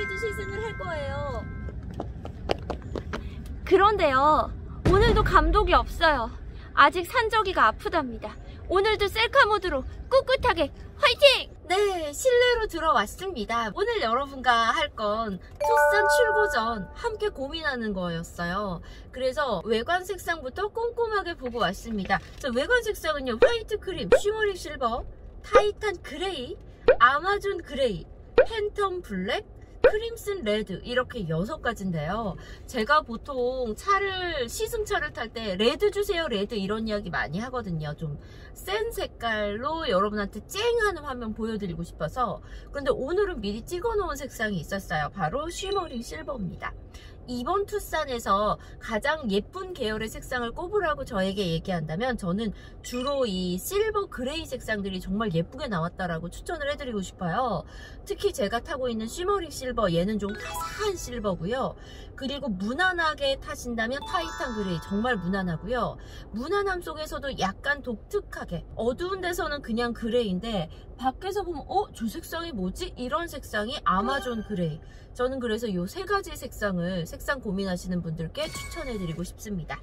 하이브리드 시승을 할 거예요. 그런데요, 오늘도 감독이 없어요. 아직 산적이가 아프답니다. 오늘도 셀카 모드로 꿋꿋하게 화이팅! 네, 실내로 들어왔습니다. 오늘 여러분과 할 건 투싼 출고 전 함께 고민하는 거였어요. 그래서 외관 색상부터 꼼꼼하게 보고 왔습니다. 자, 외관 색상은요, 화이트 크림, 쉬머링 실버, 타이탄 그레이, 아마존 그레이, 팬텀 블랙, 크림슨 레드, 이렇게 6가지인데요. 제가 보통 시승차를 탈 때 레드 주세요, 레드, 이런 이야기 많이 하거든요. 좀 센 색깔로 여러분한테 쨍하는 화면 보여드리고 싶어서. 그런데 오늘은 미리 찍어놓은 색상이 있었어요. 바로 쉬머링 실버입니다. 이번 투싼에서 가장 예쁜 계열의 색상을 꼽으라고 저에게 얘기한다면 저는 주로 이 실버 그레이 색상들이 정말 예쁘게 나왔다라고 추천을 해드리고 싶어요. 특히 제가 타고 있는 쉬머링 실버, 얘는 좀 화사한 실버고요. 그리고 무난하게 타신다면 타이탄 그레이, 정말 무난하고요. 무난함 속에서도 약간 독특하게, 어두운 데서는 그냥 그레이인데 밖에서 보면 저 색상이 뭐지? 이런 색상이 아마존 그레이. 저는 그래서 이 3가지 색상 고민하시는 분들께 추천해드리고 싶습니다.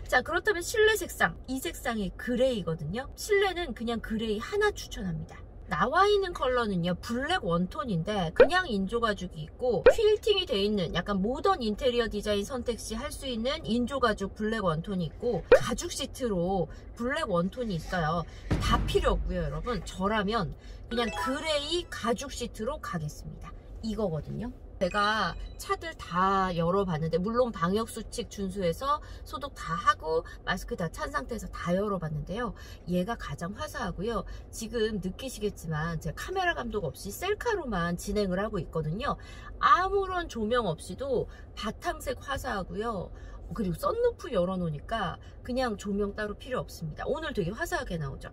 자, 그렇다면 실내 색상, 이 색상이 그레이거든요. 실내는 그냥 그레이 하나 추천합니다. 나와 있는 컬러는요, 블랙 원톤인데 그냥 인조 가죽이 있고 퀼팅이 돼 있는 약간 모던 인테리어 디자인 선택 시 할 수 있는 인조 가죽 블랙 원톤이 있고, 가죽 시트로 블랙 원톤이 있어요. 다 필요 없고요, 여러분. 저라면 그냥 그레이 가죽 시트로 가겠습니다. 이거거든요. 제가 차들 다 열어봤는데, 물론 방역수칙 준수해서 소독 다 하고 마스크 다 찬 상태에서 다 열어봤는데요, 얘가 가장 화사하고요. 지금 느끼시겠지만 제가 카메라 감독 없이 셀카로만 진행을 하고 있거든요. 아무런 조명 없이도 바탕색 화사하고요. 그리고 썬루프 열어놓으니까 그냥 조명 따로 필요 없습니다. 오늘 되게 화사하게 나오죠.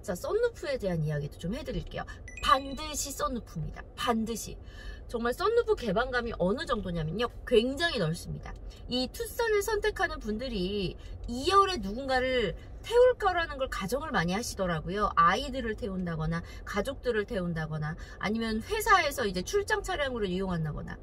자, 썬루프에 대한 이야기도 좀 해드릴게요. 반드시 썬루프입니다. 반드시. 정말 썬루프 개방감이 어느 정도냐면요, 굉장히 넓습니다. 이 투싼을 선택하는 분들이 2열에 누군가를 태울 거라는 걸 가정을 많이 하시더라고요. 아이들을 태운다거나 가족들을 태운다거나 아니면 회사에서 이제 출장 차량으로 이용한다거나.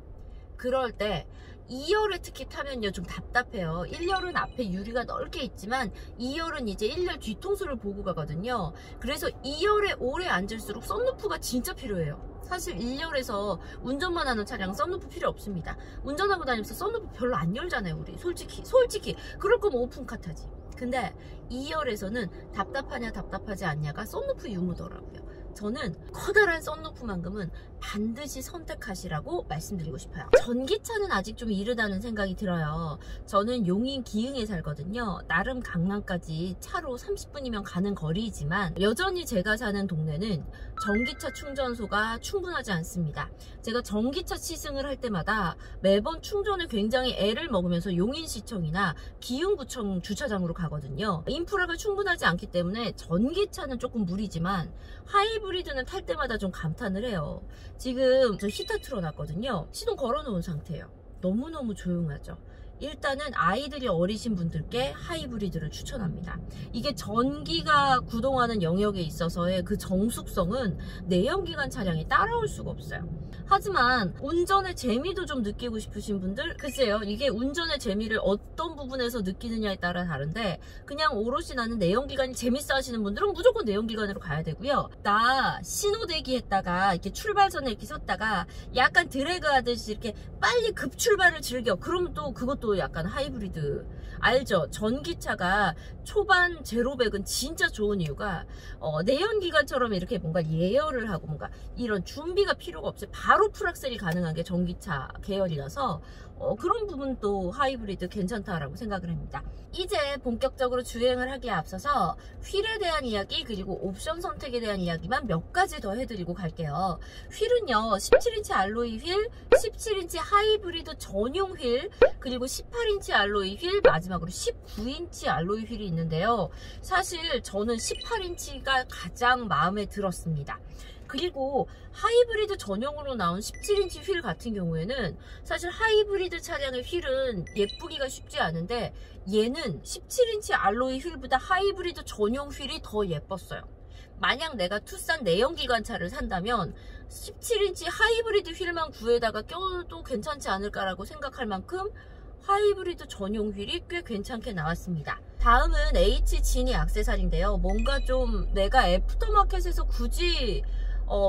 그럴 때 2열에 특히 타면요, 좀 답답해요. 1열은 앞에 유리가 넓게 있지만 2열은 이제 1열 뒤통수를 보고 가거든요. 그래서 2열에 오래 앉을수록 썬루프가 진짜 필요해요. 사실 1열에서 운전만 하는 차량은 썬루프 필요 없습니다. 운전하고 다니면서 썬루프 별로 안 열잖아요, 우리. 솔직히 그럴 거면 오픈카 타지. 근데 2열에서는 답답하냐 답답하지 않냐가 썬루프 유무더라고요. 저는 커다란 썬루프만큼은 반드시 선택하시라고 말씀드리고 싶어요. 전기차는 아직 좀 이르다는 생각이 들어요. 저는 용인 기흥에 살거든요. 나름 강남까지 차로 30분이면 가는 거리이지만 여전히 제가 사는 동네는 전기차 충전소가 충분하지 않습니다. 제가 전기차 시승을 할 때마다 매번 충전을 굉장히 애를 먹으면서 용인시청이나 기흥구청 주차장으로 가거든요. 인프라가 충분하지 않기 때문에 전기차는 조금 무리지만 하이브리드는 탈 때마다 좀 감탄을 해요. 지금 저 히터 틀어놨거든요. 시동 걸어놓은 상태예요. 너무너무 조용하죠. 일단은 아이들이 어리신 분들께 하이브리드를 추천합니다. 이게 전기가 구동하는 영역에 있어서의 그 정숙성은 내연기관 차량이 따라올 수가 없어요. 하지만 운전의 재미도 좀 느끼고 싶으신 분들, 글쎄요, 이게 운전의 재미를 어떤 부분에서 느끼느냐에 따라 다른데, 그냥 오롯이 나는 내연기관이 재밌어 하시는 분들은 무조건 내연기관으로 가야 되고요. 나 신호대기 했다가 이렇게 출발 전에 이렇게 섰다가 약간 드래그 하듯이 이렇게 빨리 급출발을 즐겨, 그럼 또 그것도 약간 하이브리드. 알죠? 전기차가 초반 제로백은 진짜 좋은 이유가 내연기관처럼 이렇게 뭔가 예열을 하고 뭔가 이런 준비가 필요가 없어요. 바로 풀악셀이 가능한 게 전기차 계열이라서 그런 부분도 하이브리드 괜찮다라고 생각을 합니다. 이제 본격적으로 주행을 하기에 앞서서 휠에 대한 이야기, 그리고 옵션 선택에 대한 이야기만 몇 가지 더 해드리고 갈게요. 휠은요, 17인치 알로이 휠, 17인치 하이브리드 전용 휠, 그리고 18인치 알로이 휠, 마지막으로 19인치 알로이 휠이 있는데요. 사실 저는 18인치가 가장 마음에 들었습니다. 그리고 하이브리드 전용으로 나온 17인치 휠 같은 경우에는 사실 하이브리드 차량의 휠은 예쁘기가 쉽지 않은데 얘는 17인치 알로이 휠보다 하이브리드 전용 휠이 더 예뻤어요. 만약 내가 투싼 내연기관차를 산다면 17인치 하이브리드 휠만 구해다가 껴도 괜찮지 않을까라고 생각할 만큼 하이브리드 전용 휠이 꽤 괜찮게 나왔습니다. 다음은 H진이 액세서리인데요. 뭔가 좀 내가 애프터마켓에서 굳이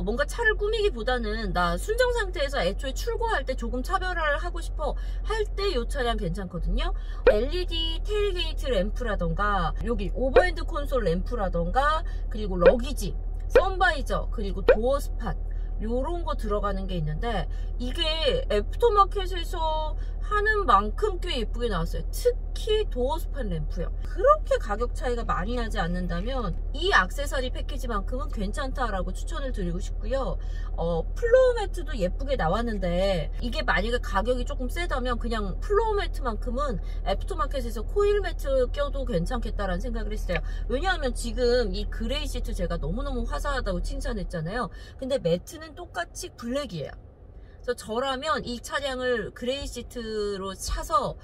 뭔가 차를 꾸미기보다는 나 순정 상태에서 애초에 출고할 때 조금 차별화를 하고 싶어 할 때 이 차량 괜찮거든요. LED 테일게이트 램프라던가 여기 오버핸드 콘솔 램프라던가 그리고 러기지, 선바이저, 그리고 도어 스팟 요런 거 들어가는 게 있는데 이게 애프터마켓에서 하는 만큼 꽤 예쁘게 나왔어요. 특히 도어 스팟 램프요. 그렇게 가격 차이가 많이 나지 않는다면 이 액세서리 패키지만큼은 괜찮다라고 추천을 드리고 싶고요. 플로어 매트도 예쁘게 나왔는데 이게 만약에 가격이 조금 세다면 그냥 플로어 매트만큼은 애프터마켓에서 코일 매트 껴도 괜찮겠다라는 생각을 했어요. 왜냐하면 지금 이 그레이 시트 제가 너무너무 화사하다고 칭찬했잖아요. 근데 매트는 똑같이 블랙이에요. 그래서 저라면 이 차량을 그레이 시트로 차서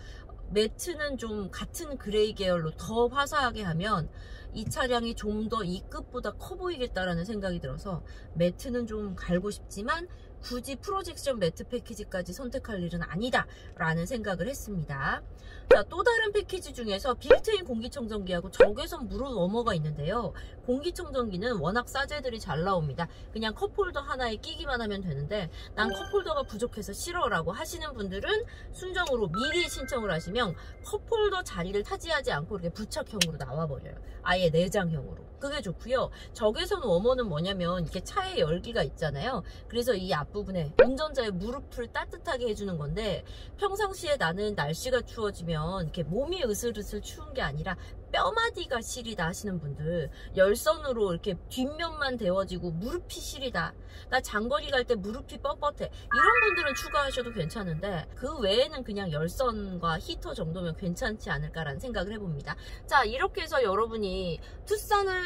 매트는 좀 같은 그레이 계열로 더 화사하게 하면 이 차량이 좀 더 이 끝보다 커 보이겠다라는 생각이 들어서 매트는 좀 갈고 싶지만 굳이 프로젝션 매트 패키지까지 선택할 일은 아니다 라는 생각을 했습니다. 자, 또 다른 패키지 중에서 빌트인 공기청정기하고 적외선 무릎 워머가 있는데요. 공기청정기는 워낙 싸제들이 잘 나옵니다. 그냥 컵홀더 하나에 끼기만 하면 되는데 난 컵홀더가 부족해서 싫어 라고 하시는 분들은 순정으로 미리 신청을 하시면 컵홀더 자리를 차지하지 않고 이렇게 부착형으로 나와버려요. 아예 내장형으로. 그게 좋고요. 적외선 워머는 뭐냐면 이렇게 차에 열기가 있잖아요. 그래서 이 앞부분에 운전자의 무릎을 따뜻하게 해주는 건데 평상시에 나는 날씨가 추워지면 이렇게 몸이 으슬으슬 추운 게 아니라 뼈마디가 시리다 하시는 분들, 열선으로 이렇게 뒷면만 데워지고 무릎이 시리다, 나 장거리 갈 때 무릎이 뻣뻣해, 이런 분들은 추가하셔도 괜찮은데 그 외에는 그냥 열선과 히터 정도면 괜찮지 않을까라는 생각을 해봅니다. 자, 이렇게 해서 여러분이 투싼을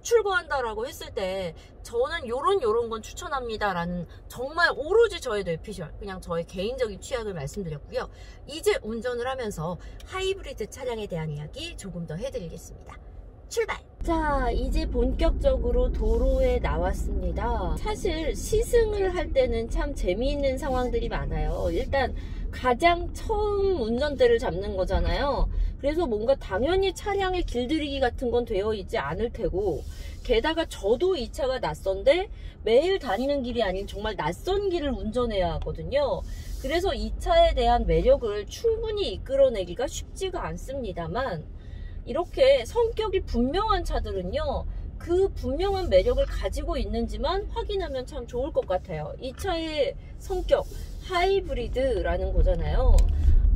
출고한다라고 했을 때 저는 요런 건 추천합니다 라는 정말 오로지 저의 뇌피셜, 그냥 저의 개인적인 취향을 말씀드렸고요. 이제 운전을 하면서 하이브리드 차량에 대한 이야기 조금 더 해드리겠습니다. 출발! 자, 이제 본격적으로 도로에 나왔습니다. 사실 시승을 할 때는 참 재미있는 상황들이 많아요. 일단 가장 처음 운전대를 잡는 거잖아요. 그래서 뭔가 당연히 차량의 길들이기 같은 건 되어 있지 않을 테고, 게다가 저도 이 차가 낯선데 매일 다니는 길이 아닌 정말 낯선 길을 운전해야 하거든요. 그래서 이 차에 대한 매력을 충분히 이끌어내기가 쉽지가 않습니다만, 이렇게 성격이 분명한 차들은요, 그 분명한 매력을 가지고 있는지만 확인하면 참 좋을 것 같아요. 이 차의 성격, 하이브리드라는 거잖아요.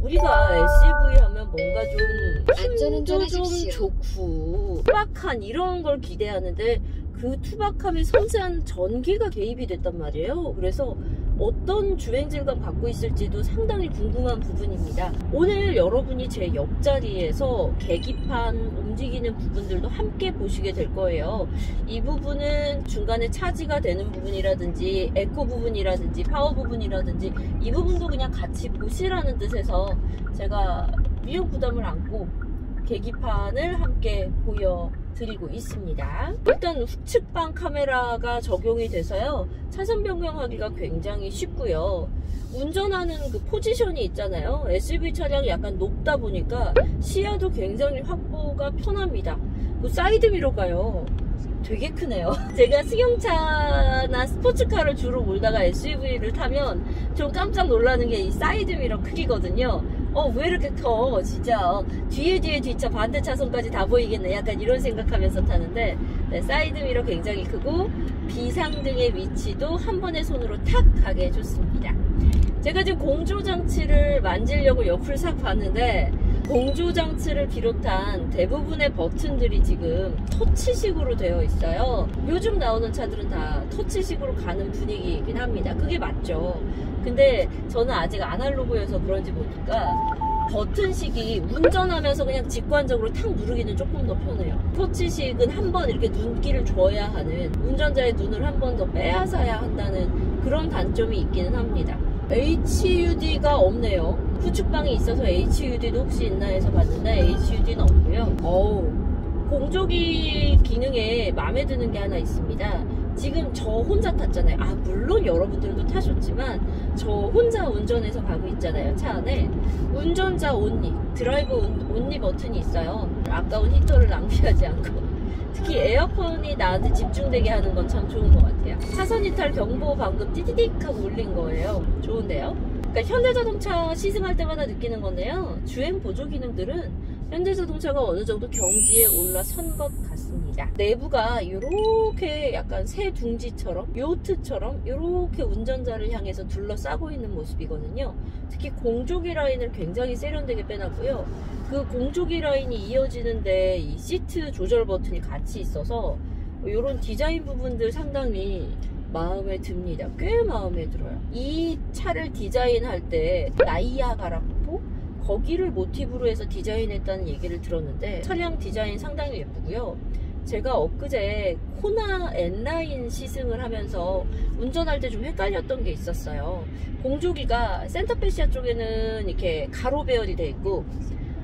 우리가 SUV 하면 뭔가 좀 힘도 좀 좋고 투박한 이런 걸 기대하는데 그 투박함에 섬세한 전기가 개입이 됐단 말이에요. 그래서 어떤 주행질감 갖고 있을지도 상당히 궁금한 부분입니다. 오늘 여러분이 제 옆자리에서 계기판 움직이는 부분들도 함께 보시게 될 거예요. 이 부분은 중간에 차지가 되는 부분이라든지 에코 부분이라든지 파워 부분이라든지 이 부분도 그냥 같이 보시라는 뜻에서 제가 위험 부담을 안고 계기판을 함께 보여드리고 있습니다. 일단 후측방 카메라가 적용이 돼서요, 차선 변경하기가 굉장히 쉽고요. 운전하는 그 포지션이 있잖아요. SUV 차량이 약간 높다 보니까 시야도 굉장히 확보가 편합니다. 그 사이드미러가요, 되게 크네요. 제가 승용차나 스포츠카를 주로 몰다가 SUV를 타면 좀 깜짝 놀라는 게 이 사이드미러 크기거든요. 왜 이렇게 커 진짜. 뒤에 뒷차 반대 차선까지 다 보이겠네, 약간 이런 생각하면서 타는데, 네, 사이드미러 굉장히 크고 비상등의 위치도 한 번에 손으로 탁 가게 해줬습니다. 제가 지금 공조장치를 만지려고 옆을 싹 봤는데 공조장치를 비롯한 대부분의 버튼들이 지금 터치식으로 되어 있어요. 요즘 나오는 차들은 다 터치식으로 가는 분위기이긴 합니다. 그게 맞죠. 근데 저는 아직 아날로그여서 그런지 모르니까 버튼식이 운전하면서 그냥 직관적으로 탁 누르기는 조금 더 편해요. 터치식은 한번 이렇게 눈길을 줘야 하는, 운전자의 눈을 한 번 더 빼앗아야 한다는 그런 단점이 있기는 합니다. HUD가 없네요. 후측방이 있어서 HUD도 혹시 있나 해서 봤는데 HUD는 없고요. 공조기 기능에 마음에 드는 게 하나 있습니다. 지금 저 혼자 탔잖아요. 물론 여러분들도 타셨지만 저 혼자 운전해서 가고 있잖아요. 차 안에 운전자 온리, 드라이브 온리 버튼이 있어요. 아까운 히터를 낭비하지 않고 특히 에어컨이 나한테 집중되게 하는 건 참 좋은 것 같아요. 차선 이탈 경보 방금 띠디딕 하고 울린 거예요. 좋은데요? 그러니까 현대자동차 시승할 때마다 느끼는 건데요. 주행 보조 기능들은 현대자동차가 어느 정도 경지에 올라선 것 같습니다. 내부가 이렇게 약간 새 둥지처럼 요트처럼 이렇게 운전자를 향해서 둘러싸고 있는 모습이거든요. 특히 공조기 라인을 굉장히 세련되게 빼놨고요. 그 공조기 라인이 이어지는데 이 시트 조절 버튼이 같이 있어서 이런 디자인 부분들 상당히 마음에 듭니다. 꽤 마음에 들어요. 이 차를 디자인할 때 나이아가라포 거기를 모티브로 해서 디자인했다는 얘기를 들었는데 차량 디자인 상당히 예쁘고요. 제가 엊그제 코나 N라인 시승을 하면서 운전할 때 좀 헷갈렸던 게 있었어요. 공조기가 센터페시아 쪽에는 이렇게 가로 배열이 돼 있고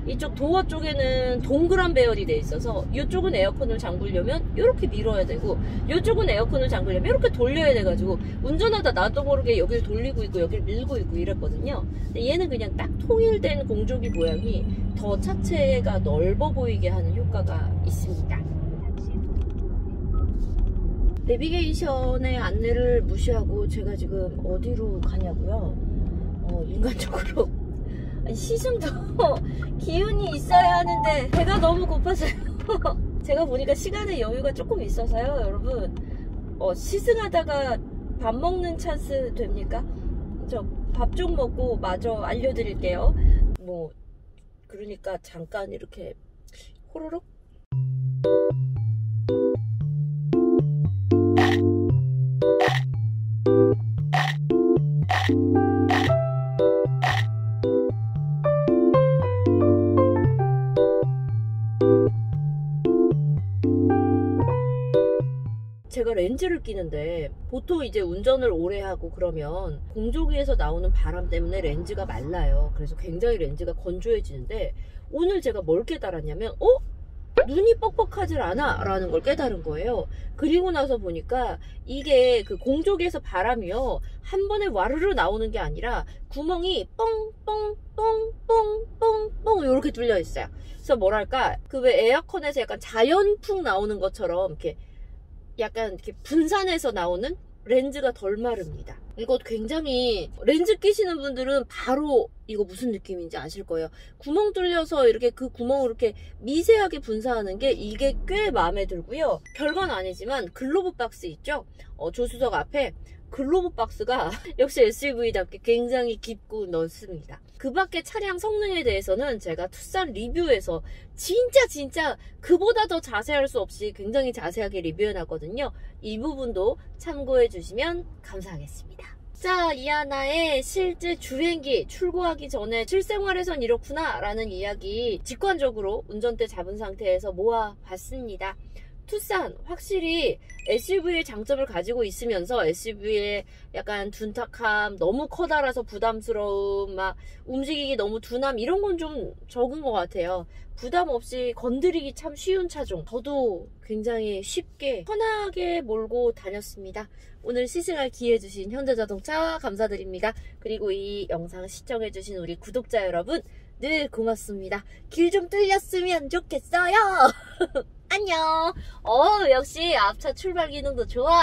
이쪽 도어 쪽에는 동그란 배열이 돼 있어서 이쪽은 에어컨을 잠그려면 이렇게 밀어야 되고 이쪽은 에어컨을 잠그려면 이렇게 돌려야 돼가지고 운전하다 나도 모르게 여기를 돌리고 있고 여기를 밀고 있고 이랬거든요. 근데 얘는 그냥 딱 통일된 공조기 모양이 더 차체가 넓어 보이게 하는 효과가 있습니다. 내비게이션의 안내를 무시하고 제가 지금 어디로 가냐고요? 인간적으로 시승도 기운이 있어야 하는데 배가 너무 고파서요. 제가 보니까 시간의 여유가 조금 있어서요. 여러분 시승하다가 밥 먹는 찬스 됩니까? 저 밥 좀 먹고 마저 알려드릴게요. 그러니까 잠깐 이렇게 호로록 제가 렌즈를 끼는데 보통 이제 운전을 오래 하고 그러면 공조기에서 나오는 바람 때문에 렌즈가 말라요. 그래서 굉장히 렌즈가 건조해지는데 오늘 제가 뭘 깨달았냐면 눈이 뻑뻑하질 않아 라는 걸 깨달은 거예요. 그리고 나서 보니까 이게 그 공조기에서 바람이요 한 번에 와르르 나오는 게 아니라 구멍이 뻥뻥뻥뻥뻥뻥 이렇게 뚫려 있어요. 그래서 뭐랄까 그 왜 에어컨에서 약간 자연풍 나오는 것처럼 이렇게 약간 이렇게 분산해서 나오는 렌즈가 덜 마릅니다. 이거 굉장히 렌즈 끼시는 분들은 바로 이거 무슨 느낌인지 아실 거예요. 구멍 뚫려서 이렇게 그 구멍을 이렇게 미세하게 분사하는 게 이게 꽤 마음에 들고요. 별건 아니지만 글로브 박스 있죠? 조수석 앞에 글로브 박스가 역시 SUV답게 굉장히 깊고 넓습니다. 그 밖에 차량 성능에 대해서는 제가 투싼 리뷰에서 진짜 그보다 더 자세할 수 없이 굉장히 자세하게 리뷰해놨거든요. 이 부분도 참고해 주시면 감사하겠습니다. 자, 이하나의 실제 주행기 출고하기 전에 실생활에선 이렇구나 라는 이야기 직관적으로 운전대 잡은 상태에서 모아봤습니다. 투싼 확실히 SUV의 장점을 가지고 있으면서 SUV의 약간 둔탁함, 너무 커다라서 부담스러움, 막 움직이기 너무 둔함 이런 건 좀 적은 것 같아요. 부담 없이 건드리기 참 쉬운 차종. 저도 굉장히 쉽게 편하게 몰고 다녔습니다. 오늘 시승할 기회 주신 현대자동차 감사드립니다. 그리고 이 영상 시청해주신 우리 구독자 여러분 늘 고맙습니다. 길 좀 뚫렸으면 좋겠어요. 안녕. 역시 앞차 출발 기능도 좋아.